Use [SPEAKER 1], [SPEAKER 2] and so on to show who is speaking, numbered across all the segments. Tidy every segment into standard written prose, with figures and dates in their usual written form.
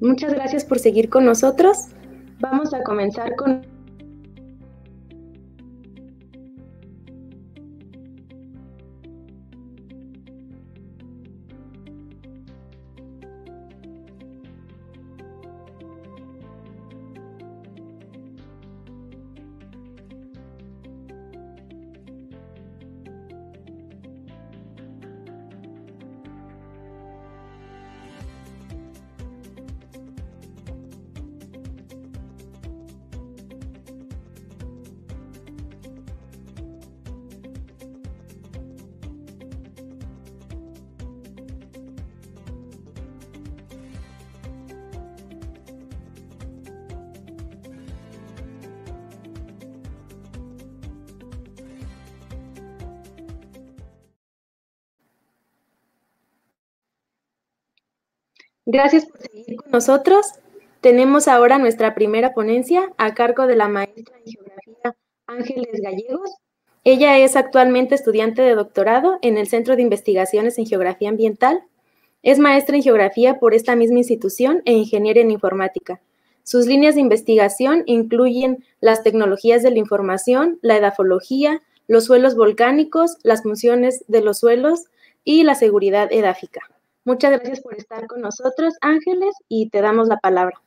[SPEAKER 1] Muchas gracias por seguir con nosotros. Vamos a comenzar con Gracias por seguir con nosotros. Tenemos ahora nuestra primera ponencia a cargo de la maestra en Geografía Ángeles Gallegos. Ella es actualmente estudiante de doctorado en el Centro de Investigaciones en Geografía Ambiental. Es maestra en Geografía por esta misma institución e ingeniera en Informática. Sus líneas de investigación incluyen las tecnologías de la información, la edafología, los suelos volcánicos, las funciones de los suelos y la seguridad edáfica. Muchas gracias por estar con nosotros, Ángeles, y te damos la palabra.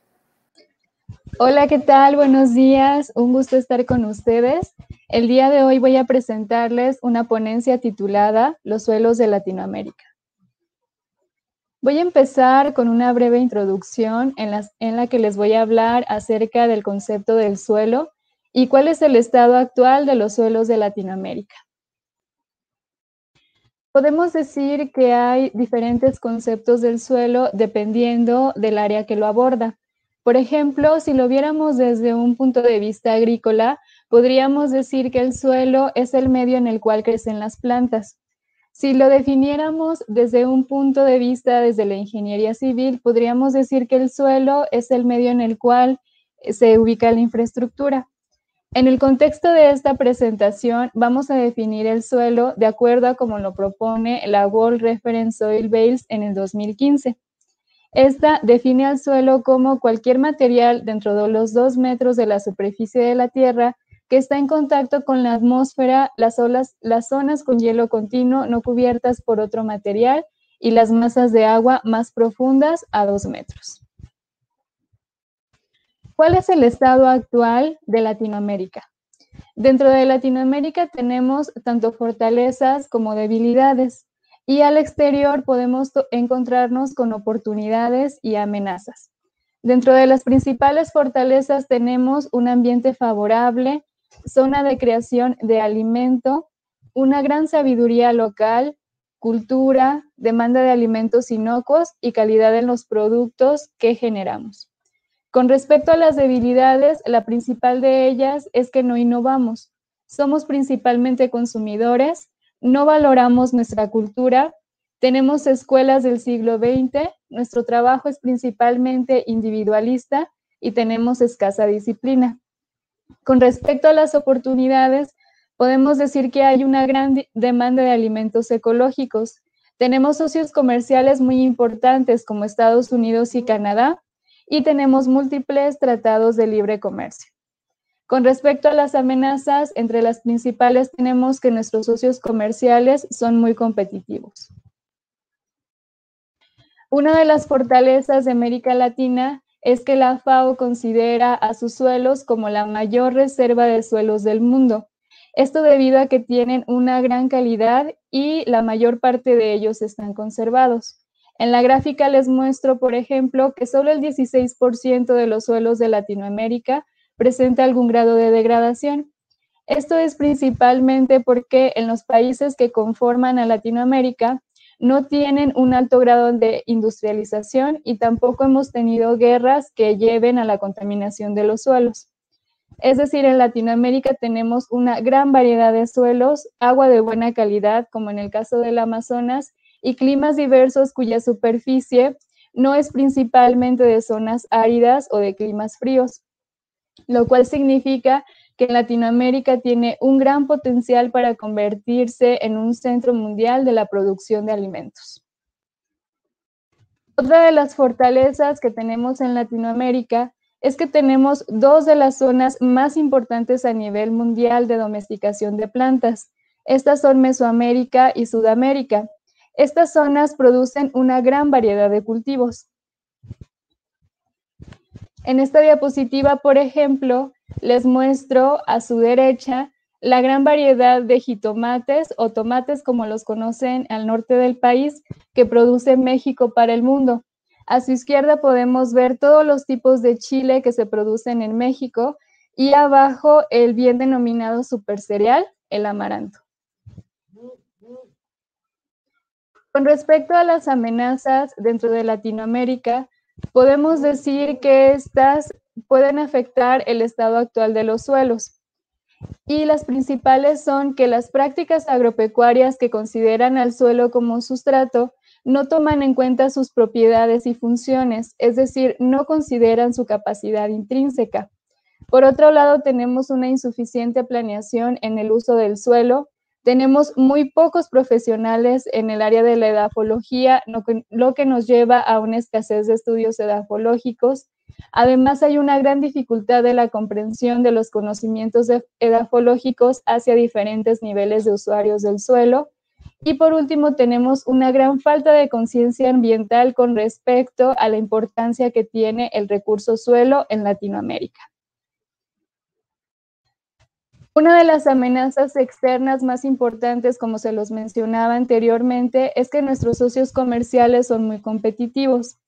[SPEAKER 2] Hola, ¿qué tal? Buenos días. Un gusto estar con ustedes. El día de hoy voy a presentarles una ponencia titulada Los suelos de Latinoamérica. Voy a empezar con una breve introducción en la que les voy a hablar acerca del concepto del suelo y cuál es el estado actual de los suelos de Latinoamérica. Podemos decir que hay diferentes conceptos del suelo dependiendo del área que lo aborda. Por ejemplo, si lo viéramos desde un punto de vista agrícola, podríamos decir que el suelo es el medio en el cual crecen las plantas. Si lo definiéramos desde un punto de vista desde la ingeniería civil, podríamos decir que el suelo es el medio en el cual se ubica la infraestructura. En el contexto de esta presentación, vamos a definir el suelo de acuerdo a como lo propone la World Reference Soil Base en el 2015. Esta define al suelo como cualquier material dentro de los 2 metros de la superficie de la Tierra que está en contacto con la atmósfera, las zonas con hielo continuo no cubiertas por otro material y las masas de agua más profundas a 2 metros. ¿Cuál es el estado actual de Latinoamérica? Dentro de Latinoamérica tenemos tanto fortalezas como debilidades y al exterior podemos encontrarnos con oportunidades y amenazas. Dentro de las principales fortalezas tenemos un ambiente favorable, zona de creación de alimento, una gran sabiduría local, cultura, demanda de alimentos inocuos y calidad en los productos que generamos. Con respecto a las debilidades, la principal de ellas es que no innovamos. Somos principalmente consumidores, no valoramos nuestra cultura, tenemos escuelas del siglo XX, nuestro trabajo es principalmente individualista y tenemos escasa disciplina. Con respecto a las oportunidades, podemos decir que hay una gran demanda de alimentos ecológicos. Tenemos socios comerciales muy importantes como Estados Unidos y Canadá, y tenemos múltiples tratados de libre comercio. Con respecto a las amenazas, entre las principales tenemos que nuestros socios comerciales son muy competitivos. Una de las fortalezas de América Latina es que la FAO considera a sus suelos como la mayor reserva de suelos del mundo. Esto debido a que tienen una gran calidad y la mayor parte de ellos están conservados. En la gráfica les muestro, por ejemplo, que solo el 16% de los suelos de Latinoamérica presenta algún grado de degradación. Esto es principalmente porque en los países que conforman a Latinoamérica no tienen un alto grado de industrialización y tampoco hemos tenido guerras que lleven a la contaminación de los suelos. Es decir, en Latinoamérica tenemos una gran variedad de suelos, agua de buena calidad, como en el caso del Amazonas, y climas diversos cuya superficie no es principalmente de zonas áridas o de climas fríos, lo cual significa que Latinoamérica tiene un gran potencial para convertirse en un centro mundial de la producción de alimentos. Otra de las fortalezas que tenemos en Latinoamérica es que tenemos dos de las zonas más importantes a nivel mundial de domesticación de plantas. Estas son Mesoamérica y Sudamérica. Estas zonas producen una gran variedad de cultivos. En esta diapositiva, por ejemplo, les muestro a su derecha la gran variedad de jitomates o tomates, como los conocen al norte del país, que produce México para el mundo. A su izquierda podemos ver todos los tipos de chile que se producen en México y abajo el bien denominado supercereal, el amaranto. Con respecto a las amenazas dentro de Latinoamérica, podemos decir que estas pueden afectar el estado actual de los suelos. Y las principales son que las prácticas agropecuarias que consideran al suelo como sustrato no toman en cuenta sus propiedades y funciones, es decir, no consideran su capacidad intrínseca. Por otro lado, tenemos una insuficiente planeación en el uso del suelo. Tenemos muy pocos profesionales en el área de la edafología, lo que nos lleva a una escasez de estudios edafológicos. Además, hay una gran dificultad de la comprensión de los conocimientos edafológicos hacia diferentes niveles de usuarios del suelo. Y por último, tenemos una gran falta de conciencia ambiental con respecto a la importancia que tiene el recurso suelo en Latinoamérica. Una de las amenazas externas más importantes, como se los mencionaba anteriormente, es que nuestros socios comerciales son muy competitivos.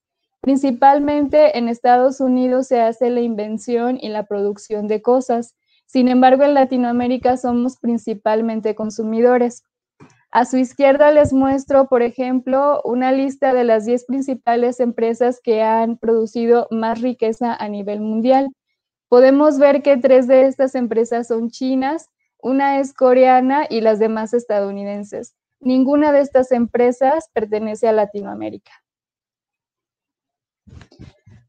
[SPEAKER 2] Principalmente en Estados Unidos se hace la invención y la producción de cosas. Sin embargo, en Latinoamérica somos principalmente consumidores. A su izquierda les muestro, por ejemplo, una lista de las 10 principales empresas que han producido más riqueza a nivel mundial. Podemos ver que 3 de estas empresas son chinas, una es coreana y las demás estadounidenses. Ninguna de estas empresas pertenece a Latinoamérica.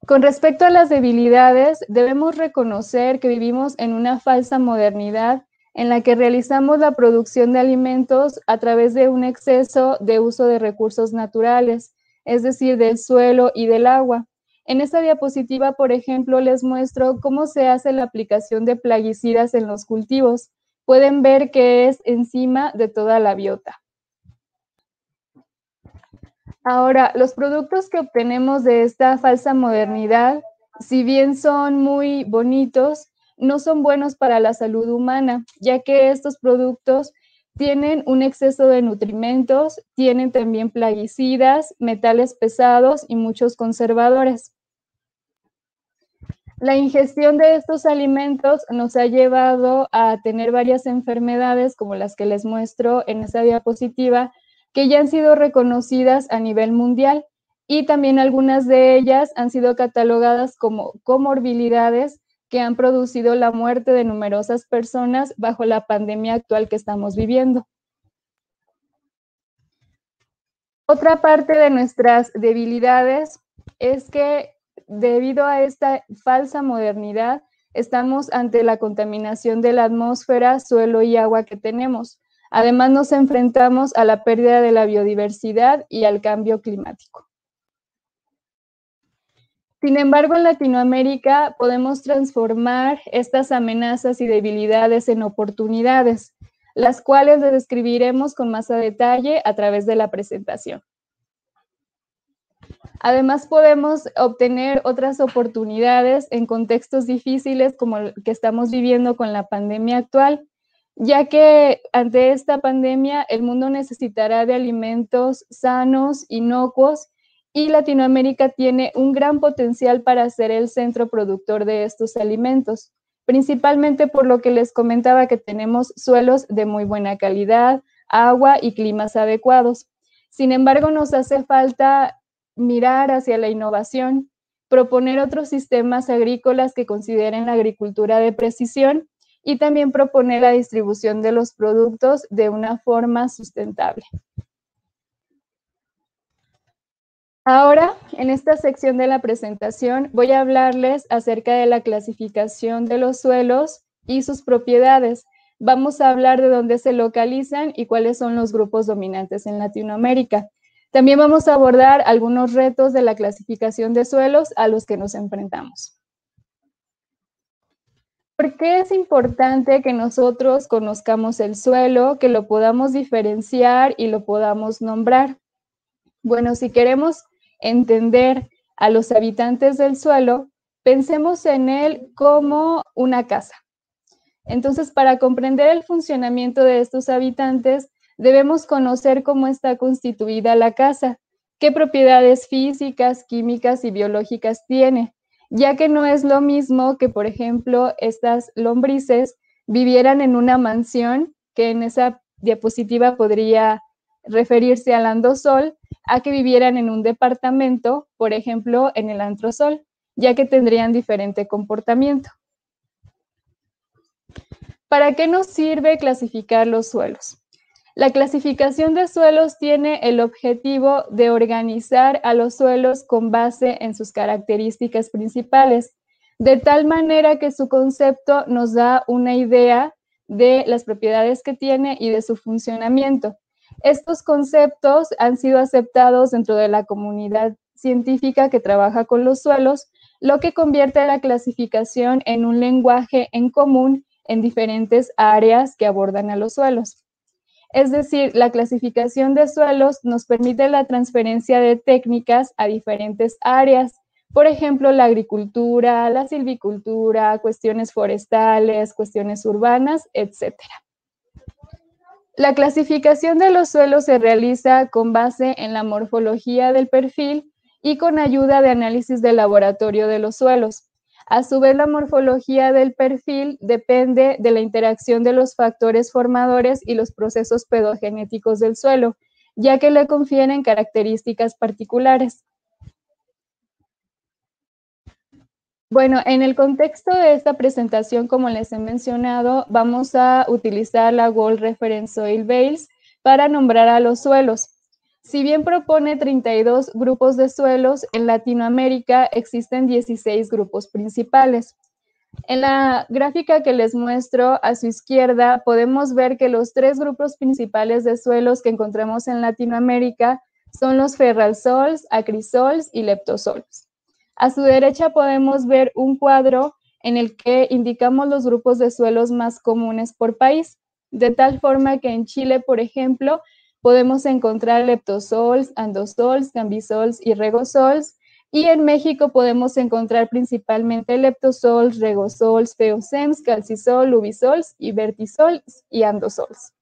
[SPEAKER 2] Con respecto a las debilidades, debemos reconocer que vivimos en una falsa modernidad en la que realizamos la producción de alimentos a través de un exceso de uso de recursos naturales, es decir, del suelo y del agua. En esta diapositiva, por ejemplo, les muestro cómo se hace la aplicación de plaguicidas en los cultivos. Pueden ver que es encima de toda la biota. Ahora, los productos que obtenemos de esta falsa modernidad, si bien son muy bonitos, no son buenos para la salud humana, ya que estos productos tienen un exceso de nutrimentos, tienen también plaguicidas, metales pesados y muchos conservadores. La ingestión de estos alimentos nos ha llevado a tener varias enfermedades, como las que les muestro en esta diapositiva, que ya han sido reconocidas a nivel mundial, y también algunas de ellas han sido catalogadas como comorbilidades que han producido la muerte de numerosas personas bajo la pandemia actual que estamos viviendo. Otra parte de nuestras debilidades es que debido a esta falsa modernidad, estamos ante la contaminación de la atmósfera, suelo y agua que tenemos. Además, nos enfrentamos a la pérdida de la biodiversidad y al cambio climático. Sin embargo, en Latinoamérica podemos transformar estas amenazas y debilidades en oportunidades, las cuales les describiremos con más a detalle a través de la presentación. Además, podemos obtener otras oportunidades en contextos difíciles como el que estamos viviendo con la pandemia actual, ya que ante esta pandemia el mundo necesitará de alimentos sanos, inocuos, y Latinoamérica tiene un gran potencial para ser el centro productor de estos alimentos, principalmente por lo que les comentaba que tenemos suelos de muy buena calidad, agua y climas adecuados. Sin embargo, nos hace falta mirar hacia la innovación, proponer otros sistemas agrícolas que consideren la agricultura de precisión y también proponer la distribución de los productos de una forma sustentable. Ahora, en esta sección de la presentación, voy a hablarles acerca de la clasificación de los suelos y sus propiedades. Vamos a hablar de dónde se localizan y cuáles son los grupos dominantes en Latinoamérica. También vamos a abordar algunos retos de la clasificación de suelos a los que nos enfrentamos. ¿Por qué es importante que nosotros conozcamos el suelo, que lo podamos diferenciar y lo podamos nombrar? Bueno, si queremos entender a los habitantes del suelo, pensemos en él como una casa. Entonces, para comprender el funcionamiento de estos habitantes, debemos conocer cómo está constituida la casa, qué propiedades físicas, químicas y biológicas tiene, ya que no es lo mismo que, por ejemplo, estas lombrices vivieran en una mansión, que en esa diapositiva podría referirse al andosol, a que vivieran en un departamento, por ejemplo, en el antrosol, ya que tendrían diferente comportamiento. ¿Para qué nos sirve clasificar los suelos? La clasificación de suelos tiene el objetivo de organizar a los suelos con base en sus características principales, de tal manera que su concepto nos da una idea de las propiedades que tiene y de su funcionamiento. Estos conceptos han sido aceptados dentro de la comunidad científica que trabaja con los suelos, lo que convierte a la clasificación en un lenguaje en común en diferentes áreas que abordan a los suelos. Es decir, la clasificación de suelos nos permite la transferencia de técnicas a diferentes áreas, por ejemplo, la agricultura, la silvicultura, cuestiones forestales, cuestiones urbanas, etc. La clasificación de los suelos se realiza con base en la morfología del perfil y con ayuda de análisis de laboratorio de los suelos. A su vez, la morfología del perfil depende de la interacción de los factores formadores y los procesos pedogenéticos del suelo, ya que le confieren características particulares. Bueno, en el contexto de esta presentación, como les he mencionado, vamos a utilizar la World Reference Soil Base para nombrar a los suelos. Si bien propone 32 grupos de suelos, en Latinoamérica existen 16 grupos principales. En la gráfica que les muestro a su izquierda, podemos ver que los 3 grupos principales de suelos que encontramos en Latinoamérica son los ferralsols, acrisols y leptosols. A su derecha podemos ver un cuadro en el que indicamos los grupos de suelos más comunes por país, de tal forma que en Chile, por ejemplo, podemos encontrar leptosols, andosols, cambisols y regosols, y en México podemos encontrar principalmente leptosols, regosols, feocems, calcisol, lubisols y vertisols y andosols.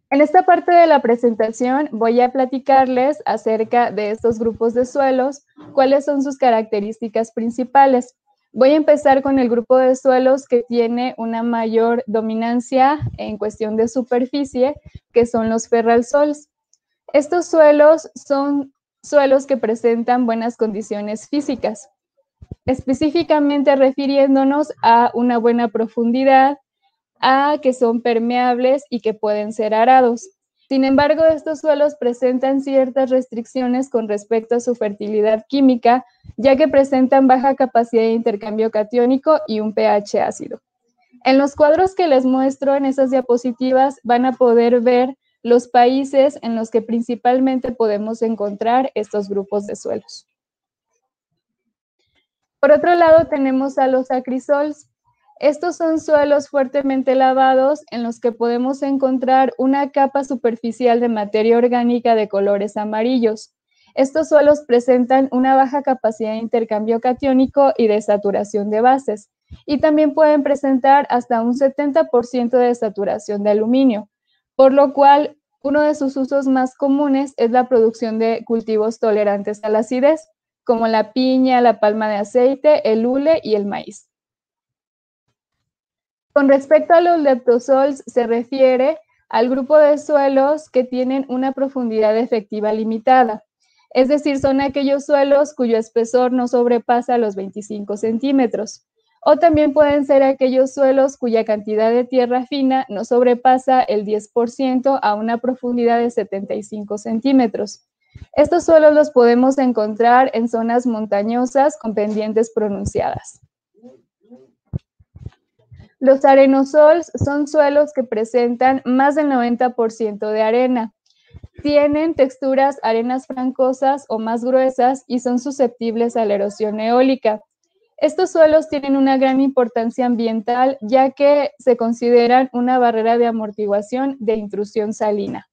[SPEAKER 2] En esta parte de la presentación voy a platicarles acerca de estos grupos de suelos, cuáles son sus características principales. Voy a empezar con el grupo de suelos que tiene una mayor dominancia en cuestión de superficie, que son los ferralsols. Estos suelos son suelos que presentan buenas condiciones físicas, específicamente refiriéndonos a una buena profundidad, a que son permeables y que pueden ser arados. Sin embargo, estos suelos presentan ciertas restricciones con respecto a su fertilidad química, ya que presentan baja capacidad de intercambio catiónico y un pH ácido. En los cuadros que les muestro en esas diapositivas van a poder ver los países en los que principalmente podemos encontrar estos grupos de suelos. Por otro lado, tenemos a los acrisols. Estos son suelos fuertemente lavados en los que podemos encontrar una capa superficial de materia orgánica de colores amarillos. Estos suelos presentan una baja capacidad de intercambio catiónico y de saturación de bases, y también pueden presentar hasta un 70% de saturación de aluminio, por lo cual uno de sus usos más comunes es la producción de cultivos tolerantes a la acidez, como la piña, la palma de aceite, el hule y el maíz. Con respecto a los leptosols, se refiere al grupo de suelos que tienen una profundidad efectiva limitada. Es decir, son aquellos suelos cuyo espesor no sobrepasa los 25 centímetros. O también pueden ser aquellos suelos cuya cantidad de tierra fina no sobrepasa el 10% a una profundidad de 75 centímetros. Estos suelos los podemos encontrar en zonas montañosas con pendientes pronunciadas. Los arenosols son suelos que presentan más del 90% de arena. Tienen texturas arenas francosas o más gruesas y son susceptibles a la erosión eólica. Estos suelos tienen una gran importancia ambiental, ya que se consideran una barrera de amortiguación de intrusión salina.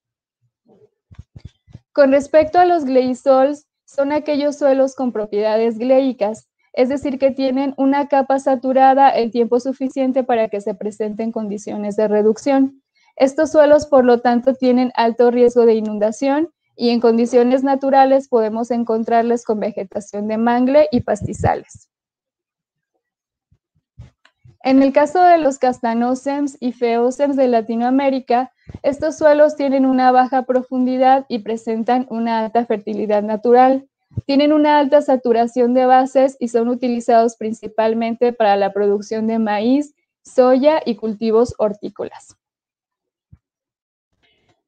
[SPEAKER 2] Con respecto a los gleisols, son aquellos suelos con propiedades gleicas, es decir, que tienen una capa saturada el tiempo suficiente para que se presenten condiciones de reducción. Estos suelos, por lo tanto, tienen alto riesgo de inundación y en condiciones naturales podemos encontrarles con vegetación de mangle y pastizales. En el caso de los castanócems y feócems de Latinoamérica, estos suelos tienen una baja profundidad y presentan una alta fertilidad natural. Tienen una alta saturación de bases y son utilizados principalmente para la producción de maíz, soya y cultivos hortícolas.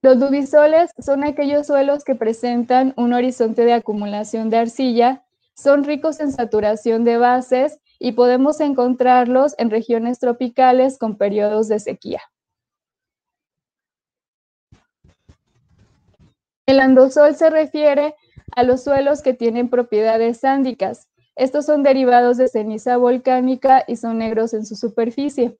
[SPEAKER 2] Los dubisoles son aquellos suelos que presentan un horizonte de acumulación de arcilla, son ricos en saturación de bases y podemos encontrarlos en regiones tropicales con periodos de sequía. El andosol se refiere a los suelos que tienen propiedades sándicas. Estos son derivados de ceniza volcánica y son negros en su superficie.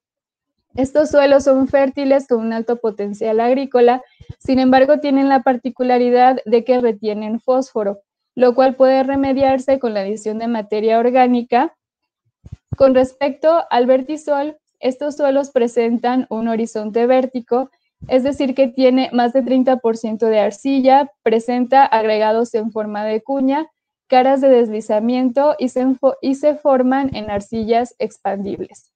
[SPEAKER 2] Estos suelos son fértiles con un alto potencial agrícola, sin embargo tienen la particularidad de que retienen fósforo, lo cual puede remediarse con la adición de materia orgánica. Con respecto al vertisol, estos suelos presentan un horizonte vértico, es decir, que tiene más de 30% de arcilla, presenta agregados en forma de cuña, caras de deslizamiento y se forman en arcillas expandibles.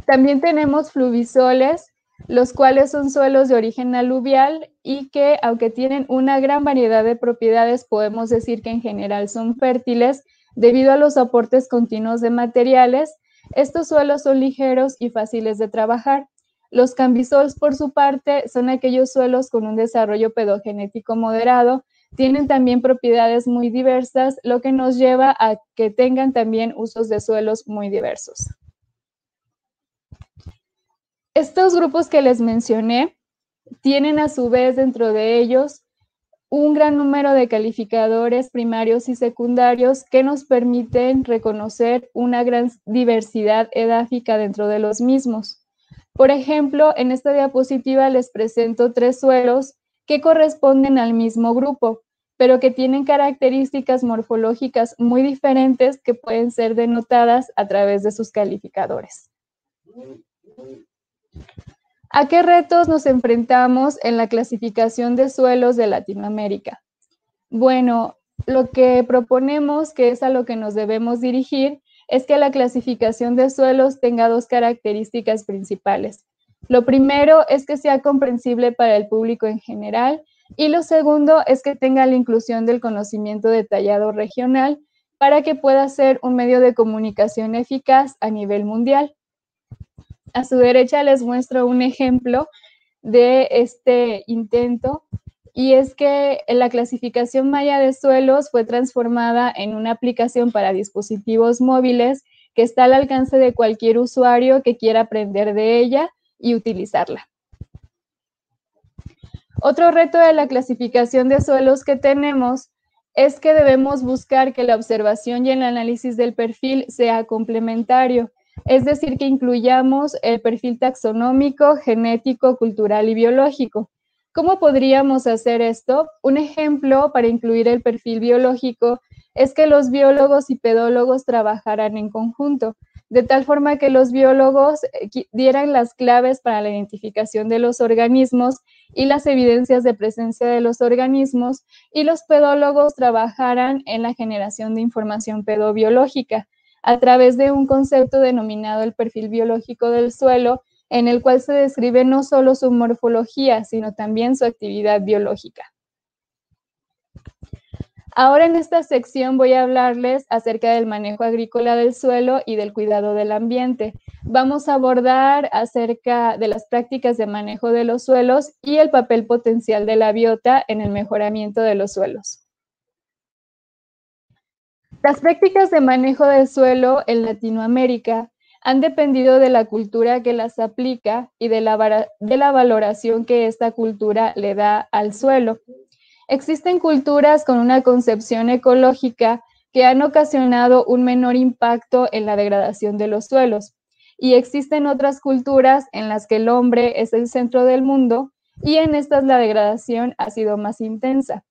[SPEAKER 2] También tenemos fluvisoles, los cuales son suelos de origen aluvial y que, aunque tienen una gran variedad de propiedades, podemos decir que en general son fértiles debido a los aportes continuos de materiales. Estos suelos son ligeros y fáciles de trabajar. Los cambisols, por su parte, son aquellos suelos con un desarrollo pedogenético moderado. Tienen también propiedades muy diversas, lo que nos lleva a que tengan también usos de suelos muy diversos. Estos grupos que les mencioné tienen a su vez dentro de ellos un gran número de calificadores primarios y secundarios que nos permiten reconocer una gran diversidad edáfica dentro de los mismos. Por ejemplo, en esta diapositiva les presento 3 suelos que corresponden al mismo grupo, pero que tienen características morfológicas muy diferentes que pueden ser denotadas a través de sus calificadores. ¿A qué retos nos enfrentamos en la clasificación de suelos de Latinoamérica? Bueno, lo que proponemos, que es a lo que nos debemos dirigir, es que la clasificación de suelos tenga 2 características principales. Lo primero es que sea comprensible para el público en general y lo segundo es que tenga la inclusión del conocimiento detallado regional para que pueda ser un medio de comunicación eficaz a nivel mundial. A su derecha les muestro un ejemplo de este intento y es que la clasificación Maya de suelos fue transformada en una aplicación para dispositivos móviles que está al alcance de cualquier usuario que quiera aprender de ella y utilizarla. Otro reto de la clasificación de suelos que tenemos es que debemos buscar que la observación y el análisis del perfil sea complementario. Es decir, que incluyamos el perfil taxonómico, genético, cultural y biológico. ¿Cómo podríamos hacer esto? Un ejemplo para incluir el perfil biológico es que los biólogos y pedólogos trabajaran en conjunto, de tal forma que los biólogos dieran las claves para la identificación de los organismos y las evidencias de presencia de los organismos, y los pedólogos trabajaran en la generación de información pedobiológica a través de un concepto denominado el perfil biológico del suelo, en el cual se describe no solo su morfología, sino también su actividad biológica. Ahora en esta sección voy a hablarles acerca del manejo agrícola del suelo y del cuidado del ambiente. Vamos a abordar acerca de las prácticas de manejo de los suelos y el papel potencial de la biota en el mejoramiento de los suelos. Las prácticas de manejo del suelo en Latinoamérica han dependido de la cultura que las aplica y de la valoración que esta cultura le da al suelo. Existen culturas con una concepción ecológica que han ocasionado un menor impacto en la degradación de los suelos, y existen otras culturas en las que el hombre es el centro del mundo y en estas la degradación ha sido más intensa.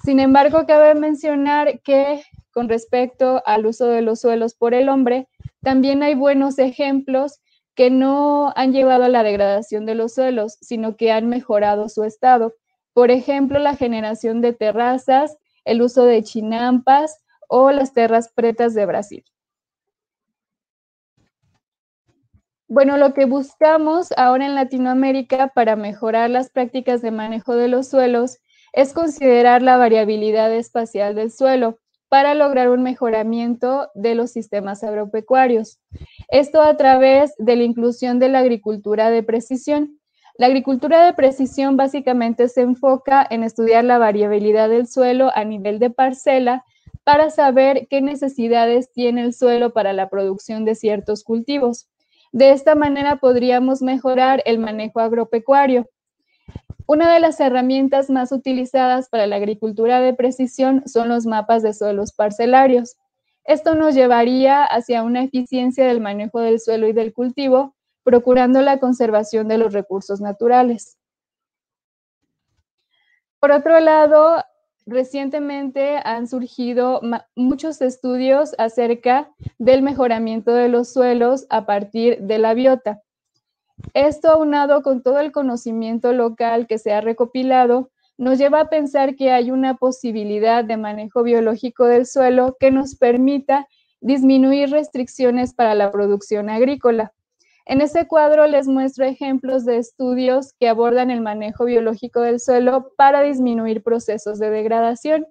[SPEAKER 2] Sin embargo, cabe mencionar que con respecto al uso de los suelos por el hombre, también hay buenos ejemplos que no han llevado a la degradación de los suelos, sino que han mejorado su estado. Por ejemplo, la generación de terrazas, el uso de chinampas o las terras pretas de Brasil. Bueno, lo que buscamos ahora en Latinoamérica para mejorar las prácticas de manejo de los suelos es considerar la variabilidad espacial del suelo para lograr un mejoramiento de los sistemas agropecuarios. Esto a través de la inclusión de la agricultura de precisión. La agricultura de precisión básicamente se enfoca en estudiar la variabilidad del suelo a nivel de parcela para saber qué necesidades tiene el suelo para la producción de ciertos cultivos. De esta manera podríamos mejorar el manejo agropecuario. Una de las herramientas más utilizadas para la agricultura de precisión son los mapas de suelos parcelarios. Esto nos llevaría hacia una eficiencia del manejo del suelo y del cultivo, procurando la conservación de los recursos naturales. Por otro lado, recientemente han surgido muchos estudios acerca del mejoramiento de los suelos a partir de la biota. Esto, aunado con todo el conocimiento local que se ha recopilado, nos lleva a pensar que hay una posibilidad de manejo biológico del suelo que nos permita disminuir restricciones para la producción agrícola. En este cuadro les muestro ejemplos de estudios que abordan el manejo biológico del suelo para disminuir procesos de degradación.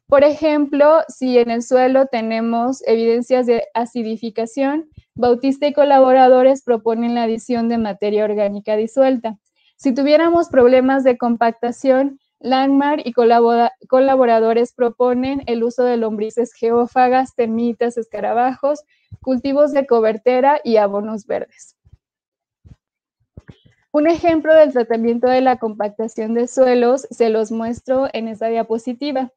[SPEAKER 2] Por ejemplo, si en el suelo tenemos evidencias de acidificación, Bautista y colaboradores proponen la adición de materia orgánica disuelta. Si tuviéramos problemas de compactación, Langmar y colaboradores proponen el uso de lombrices geófagas, termitas, escarabajos, cultivos de cobertera y abonos verdes. Un ejemplo del tratamiento de la compactación de suelos se los muestro en esta diapositiva.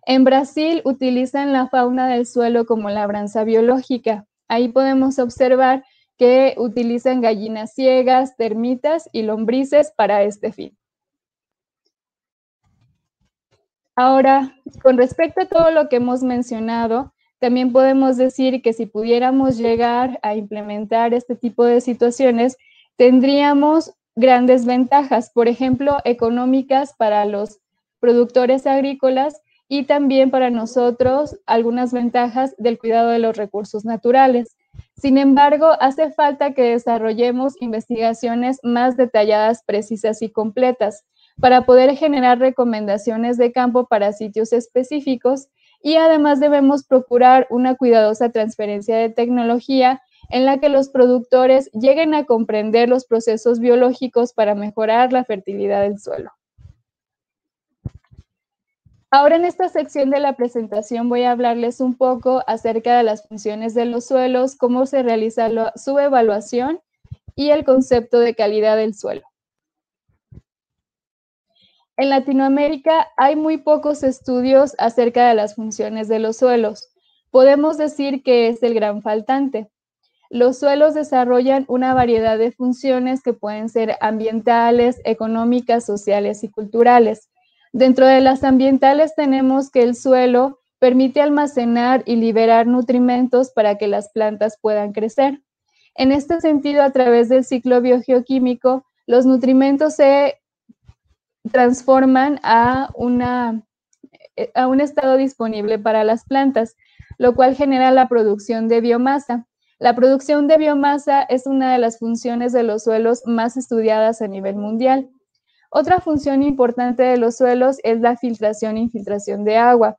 [SPEAKER 2] En Brasil utilizan la fauna del suelo como labranza biológica. Ahí podemos observar que utilizan gallinas ciegas, termitas y lombrices para este fin. Ahora, con respecto a todo lo que hemos mencionado, también podemos decir que si pudiéramos llegar a implementar este tipo de situaciones, tendríamos grandes ventajas, por ejemplo, económicas para los productores agrícolas y también para nosotros algunas ventajas del cuidado de los recursos naturales. Sin embargo, hace falta que desarrollemos investigaciones más detalladas, precisas y completas para poder generar recomendaciones de campo para sitios específicos, y además debemos procurar una cuidadosa transferencia de tecnología en la que los productores lleguen a comprender los procesos biológicos para mejorar la fertilidad del suelo. Ahora en esta sección de la presentación voy a hablarles un poco acerca de las funciones de los suelos, cómo se realiza su evaluación y el concepto de calidad del suelo. En Latinoamérica hay muy pocos estudios acerca de las funciones de los suelos. Podemos decir que es el gran faltante. Los suelos desarrollan una variedad de funciones que pueden ser ambientales, económicas, sociales y culturales. Dentro de las ambientales tenemos que el suelo permite almacenar y liberar nutrimentos para que las plantas puedan crecer. En este sentido, a través del ciclo biogeoquímico, los nutrimentos se transforman a un estado disponible para las plantas, lo cual genera la producción de biomasa. La producción de biomasa es una de las funciones de los suelos más estudiadas a nivel mundial. Otra función importante de los suelos es la filtración e infiltración de agua.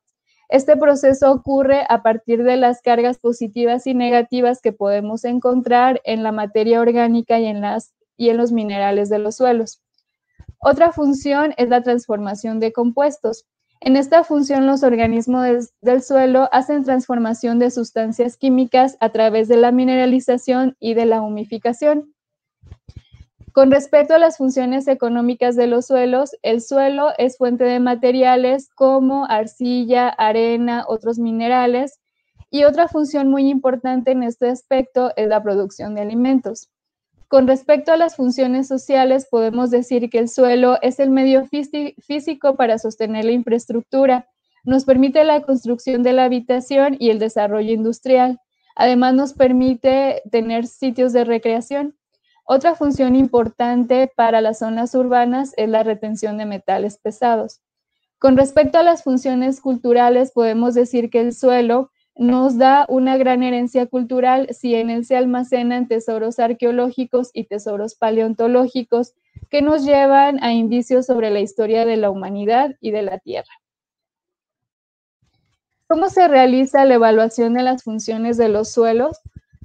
[SPEAKER 2] Este proceso ocurre a partir de las cargas positivas y negativas que podemos encontrar en la materia orgánica y en los minerales de los suelos. Otra función es la transformación de compuestos. En esta función, los organismos del suelo hacen transformación de sustancias químicas a través de la mineralización y de la humificación. Con respecto a las funciones económicas de los suelos, el suelo es fuente de materiales como arcilla, arena, otros minerales, y otra función muy importante en este aspecto es la producción de alimentos. Con respecto a las funciones sociales, podemos decir que el suelo es el medio físico para sostener la infraestructura, nos permite la construcción de la habitación y el desarrollo industrial. Además, nos permite tener sitios de recreación. Otra función importante para las zonas urbanas es la retención de metales pesados. Con respecto a las funciones culturales, podemos decir que el suelo nos da una gran herencia cultural si en él se almacenan tesoros arqueológicos y tesoros paleontológicos que nos llevan a indicios sobre la historia de la humanidad y de la Tierra. ¿Cómo se realiza la evaluación de las funciones de los suelos?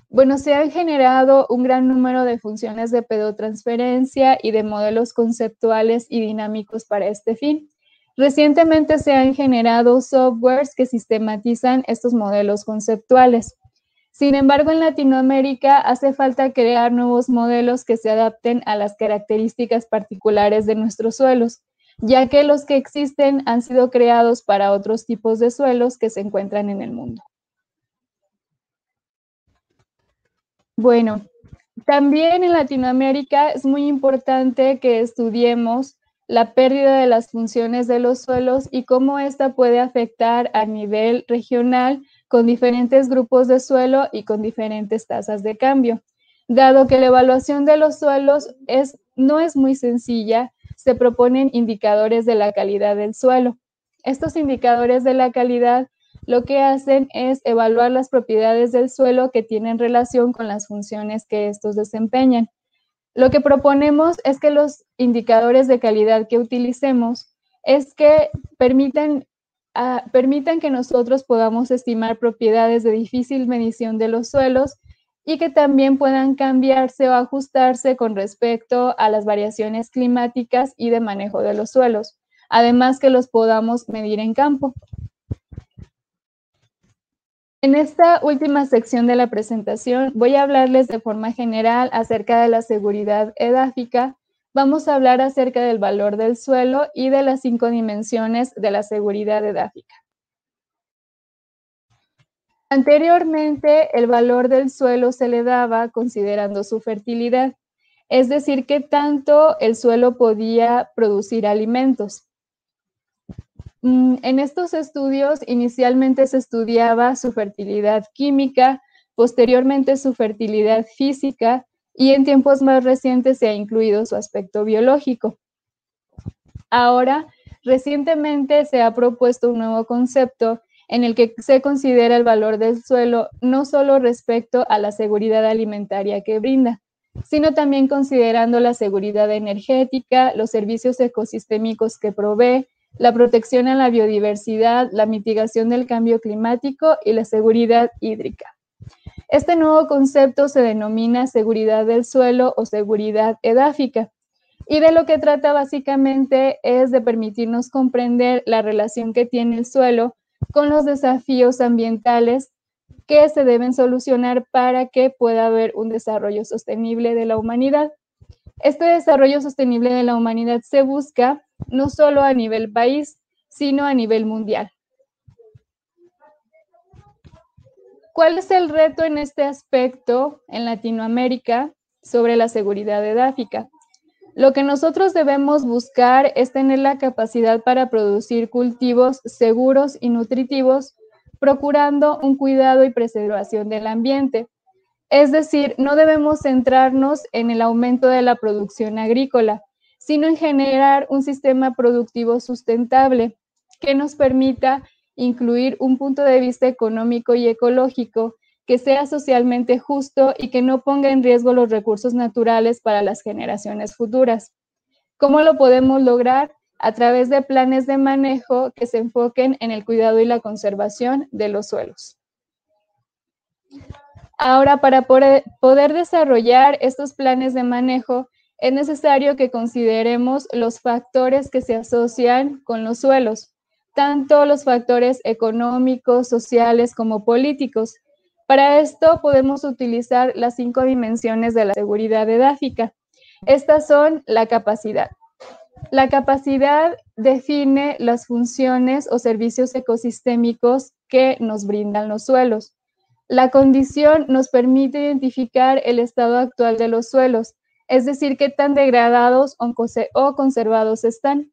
[SPEAKER 2] Bueno, se han generado un gran número de funciones de pedotransferencia y de modelos conceptuales y dinámicos para este fin. Recientemente se han generado softwares que sistematizan estos modelos conceptuales. Sin embargo, en Latinoamérica hace falta crear nuevos modelos que se adapten a las características particulares de nuestros suelos, ya que los que existen han sido creados para otros tipos de suelos que se encuentran en el mundo. Bueno, también en Latinoamérica es muy importante que estudiemos la pérdida de las funciones de los suelos y cómo esta puede afectar a nivel regional con diferentes grupos de suelo y con diferentes tasas de cambio. Dado que la evaluación de los suelos no es muy sencilla, se proponen indicadores de la calidad del suelo. Estos indicadores de la calidad lo que hacen es evaluar las propiedades del suelo que tienen relación con las funciones que estos desempeñan. Lo que proponemos es que los indicadores de calidad que utilicemos es que permitan que nosotros podamos estimar propiedades de difícil medición de los suelos y que también puedan cambiarse o ajustarse con respecto a las variaciones climáticas y de manejo de los suelos. Además que los podamos medir en campo. En esta última sección de la presentación voy a hablarles de forma general acerca de la seguridad edáfica. Vamos a hablar acerca del valor del suelo y de las 5 dimensiones de la seguridad edáfica. Anteriormente, el valor del suelo se le daba considerando su fertilidad, es decir, qué tanto el suelo podía producir alimentos. En estos estudios, inicialmente se estudiaba su fertilidad química, posteriormente su fertilidad física y en tiempos más recientes se ha incluido su aspecto biológico. Ahora, recientemente se ha propuesto un nuevo concepto en el que se considera el valor del suelo no solo respecto a la seguridad alimentaria que brinda, sino también considerando la seguridad energética, los servicios ecosistémicos que provee, la protección a la biodiversidad, la mitigación del cambio climático y la seguridad hídrica. Este nuevo concepto se denomina seguridad del suelo o seguridad edáfica y de lo que trata básicamente es de permitirnos comprender la relación que tiene el suelo con los desafíos ambientales que se deben solucionar para que pueda haber un desarrollo sostenible de la humanidad. Este desarrollo sostenible de la humanidad se busca no solo a nivel país, sino a nivel mundial. ¿Cuál es el reto en este aspecto en Latinoamérica sobre la seguridad edáfica? Lo que nosotros debemos buscar es tener la capacidad para producir cultivos seguros y nutritivos, procurando un cuidado y preservación del ambiente. Es decir, no debemos centrarnos en el aumento de la producción agrícola, sino en generar un sistema productivo sustentable que nos permita incluir un punto de vista económico y ecológico que sea socialmente justo y que no ponga en riesgo los recursos naturales para las generaciones futuras. ¿Cómo lo podemos lograr? A través de planes de manejo que se enfoquen en el cuidado y la conservación de los suelos. Ahora, para poder desarrollar estos planes de manejo, es necesario que consideremos los factores que se asocian con los suelos. tanto los factores económicos, sociales como políticos. Para esto podemos utilizar las 5 dimensiones de la seguridad edáfica. Estas son la capacidad. La capacidad define las funciones o servicios ecosistémicos que nos brindan los suelos. La condición nos permite identificar el estado actual de los suelos, es decir, qué tan degradados o conservados están.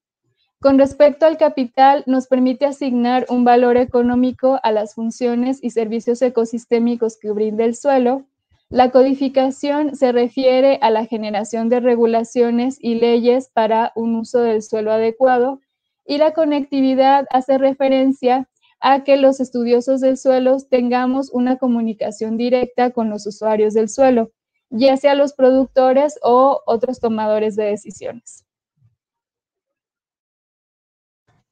[SPEAKER 2] Con respecto al capital, nos permite asignar un valor económico a las funciones y servicios ecosistémicos que brinda el suelo. La codificación se refiere a la generación de regulaciones y leyes para un uso del suelo adecuado, y la conectividad hace referencia a que los estudiosos del suelo tengamos una comunicación directa con los usuarios del suelo, ya sea los productores o otros tomadores de decisiones.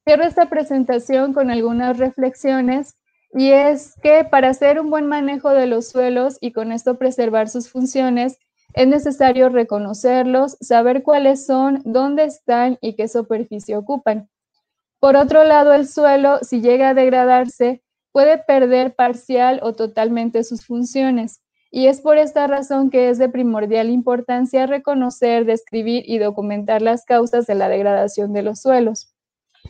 [SPEAKER 2] Cierro esta presentación con algunas reflexiones, y es que para hacer un buen manejo de los suelos y con esto preservar sus funciones, es necesario reconocerlos, saber cuáles son, dónde están y qué superficie ocupan. Por otro lado, el suelo, si llega a degradarse, puede perder parcial o totalmente sus funciones, y es por esta razón que es de primordial importancia reconocer, describir y documentar las causas de la degradación de los suelos.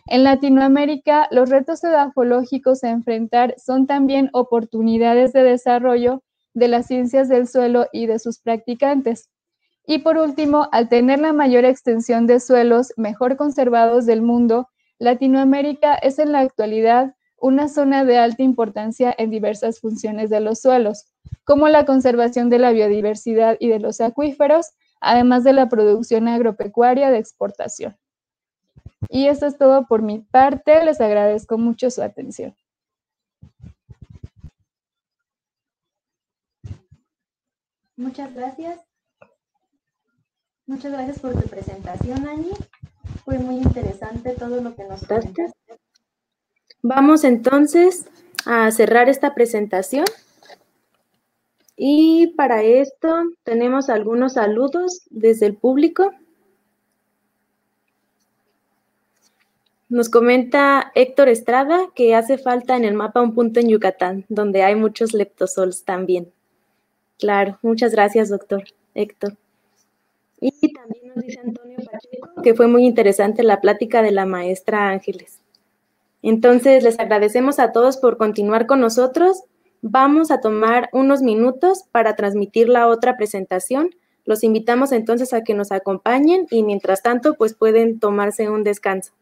[SPEAKER 2] En Latinoamérica, los retos edafológicos a enfrentar son también oportunidades de desarrollo de las ciencias del suelo y de sus practicantes. Y por último, al tener la mayor extensión de suelos mejor conservados del mundo, Latinoamérica es en la actualidad una zona de alta importancia en diversas funciones de los suelos, como la conservación de la biodiversidad y de los acuíferos, además de la producción agropecuaria de exportación. Y esto es todo por mi parte. Les agradezco mucho su atención.
[SPEAKER 3] Muchas gracias. Muchas gracias por tu presentación, Angie. Fue muy interesante todo lo que nos comentaste.
[SPEAKER 1] Vamos entonces a cerrar esta presentación. Y para esto tenemos algunos saludos desde el público. Nos comenta Héctor Estrada que hace falta en el mapa un punto en Yucatán, donde hay muchos leptosols también. Claro, muchas gracias, doctor Héctor. Y también nos dice Antonio Pacheco que fue muy interesante la plática de la maestra Ángeles. Entonces, les agradecemos a todos por continuar con nosotros. Vamos a tomar unos minutos para transmitir la otra presentación. Los invitamos entonces a que nos acompañen y mientras tanto, pues pueden tomarse un descanso.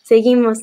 [SPEAKER 1] Seguimos.